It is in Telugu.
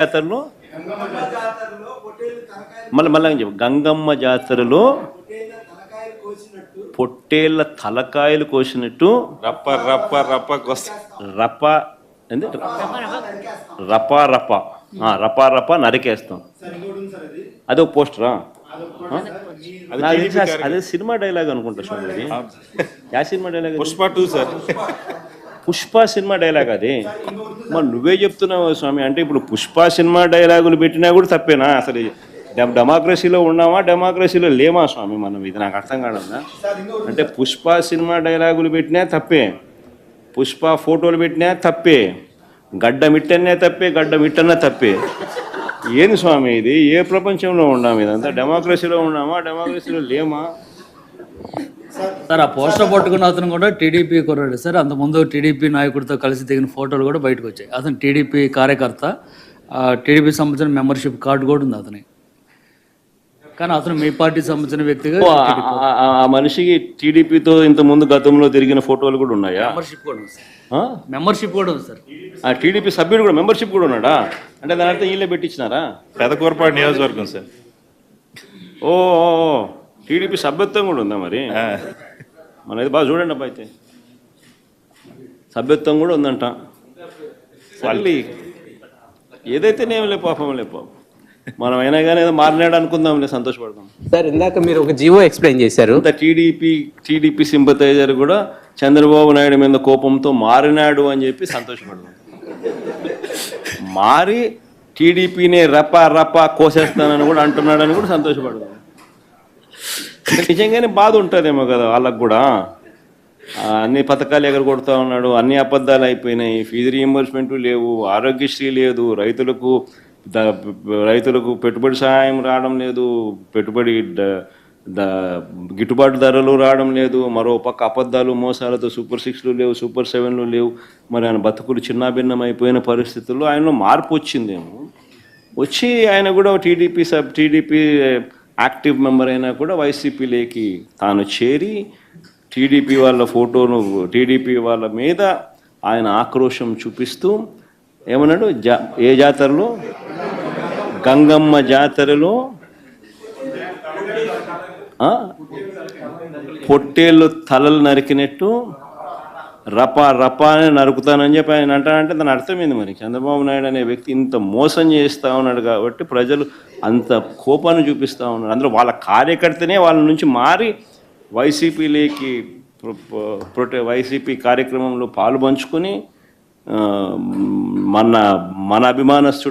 జాతరలో మళ్ళీ చెప్పు. గంగమ్మ జాతరలో పొట్టేళ్ళ తలకాయలు కోసినట్టు రప్ప రప్ప రప్ప రప ఏంది రప రప రప రప నరికేస్తాం. అదే ఒక పోస్టరా? అదే సినిమా డైలాగ్ అనుకుంటా స్వామి. Yeah cinema dialogue? Pushpa 2 sir. Pushpa cinema dialogue అది. మరి నువ్వే చెప్తున్నావు స్వామి. అంటే ఇప్పుడు పుష్ప సినిమా డైలాగులు పెట్టినా కూడా తప్పేనా? అసలు డెమోక్రసీలో ఉన్నామా, డెమోక్రసీలో లేమా స్వామి మనం? ఇది నాకు అర్థం కాదన్నా. అంటే పుష్ప సినిమా డైలాగులు పెట్టినా తప్పే, పుష్ప ఫోటోలు పెట్టినా తప్పే, గడ్డ మిట్టనే తప్పే, గడ్డ మిట్టన్నా తప్పే. ఏంది స్వామి ఇది? ఏ ప్రపంచంలో ఉన్నాము? ఇదంతా డెమోక్రసీలో ఉన్నామా, డెమోక్రసీలో లేమా? సార్ ఆ పోస్టర్ పట్టుకున్న అతను కూడా టీడీపీ కుర్రాడు సార్. అంతకుముందు టీడీపీ నాయకుడితో కలిసి దిగిన ఫోటోలు కూడా బయటకు వచ్చాయి. అతను టీడీపీ కార్యకర్త, టీడీపీ సంబంధించిన మెంబర్షిప్ కార్డు కూడా ఉంది అతని. కానీ అతను మీ పార్టీ సంబంధించిన వ్యక్తిగా ఆ మనిషికి టీడీపీతో ఇంతకుముందు గతంలో తిరిగిన ఫోటోలు కూడా ఉన్నాయా? మెంబర్షిప్ కూడా ఉంది సార్. మెంబర్షిప్ కూడా ఉంది సార్. ఆ టీడీపీ సభ్యుడు కూడా మెంబర్షిప్ కూడా ఉన్నాడా? అంటే దాని అర్థం వీళ్ళే పెట్టించినారా? పెదకూరపాడు నియోజకవర్గం సార్. ఓ టీడీపీ సభ్యత్వం కూడా ఉందా మరి? మనది బాగా చూడండి అబ్బా. అయితే సభ్యత్వం కూడా ఉందంట. మళ్ళీ ఏదైతే నేమలే పాపం లేపో, మనం అయినా కానీ ఏదో మారినాడు అనుకుందాంలే, సంతోషపడదాం. సార్ ఇందాక మీరు ఒక జీవో ఎక్స్ప్లెయిన్ చేశారు. టీడీపీ సింపతైజర్ కూడా చంద్రబాబు నాయుడు మీద కోపంతో మారినాడు అని చెప్పి సంతోషపడదాం. మారి టీడీపీని రపా కోసేస్తానని కూడా అంటున్నాడని కూడా సంతోషపడదాం. నిజంగానే బాధ ఉంటుందేమో కదా వాళ్ళకు కూడా. అన్ని పథకాలు ఎగరగొడతా ఉన్నాడు, అన్ని అబద్ధాలు అయిపోయినాయి, ఫీజు రీయింబర్స్మెంట్ లేవు, ఆరోగ్యశ్రీ లేదు, రైతులకు పెట్టుబడి సహాయం రావడం లేదు, పెట్టుబడి గిట్టుబాటు ధరలు రావడం లేదు, మరో పక్క అబద్ధాలు మోసాలతో సూపర్ 6లు లేవు, సూపర్ 7లు లేవు. మరి ఆయన బతుకులు చిన్నాభిన్నం అయిపోయిన పరిస్థితుల్లో ఆయనలో మార్పు వచ్చిందేమో. వచ్చి ఆయన కూడా టీడీపీ యాక్టివ్ మెంబర్ అయినా కూడా వైసీపీలోకి తాను చేరి టీడీపీ వాళ్ళ ఫోటోను, టీడీపీ వాళ్ళ మీద ఆయన ఆక్రోశం చూపిస్తూ ఏమన్నాడు? ఏ జాతరలో? గంగమ్మ జాతరలో పొట్టేళ్ళు తలలు నరికినట్టు రప అని నరుకుతానని చెప్పి ఆయన అంటానంటే దాని అర్థమైంది. మరి చంద్రబాబు నాయుడు అనే వ్యక్తి ఇంత మోసం చేస్తూ ఉన్నాడు కాబట్టి ప్రజలు అంత కోపాన్ని చూపిస్తూ ఉన్నారు. అందులో వాళ్ళ కార్యకర్తనే వాళ్ళ నుంచి మారి వైసీపీలోకి వైసీపీ కార్యక్రమంలో పాలు పంచుకొని మన అభిమానస్తుడు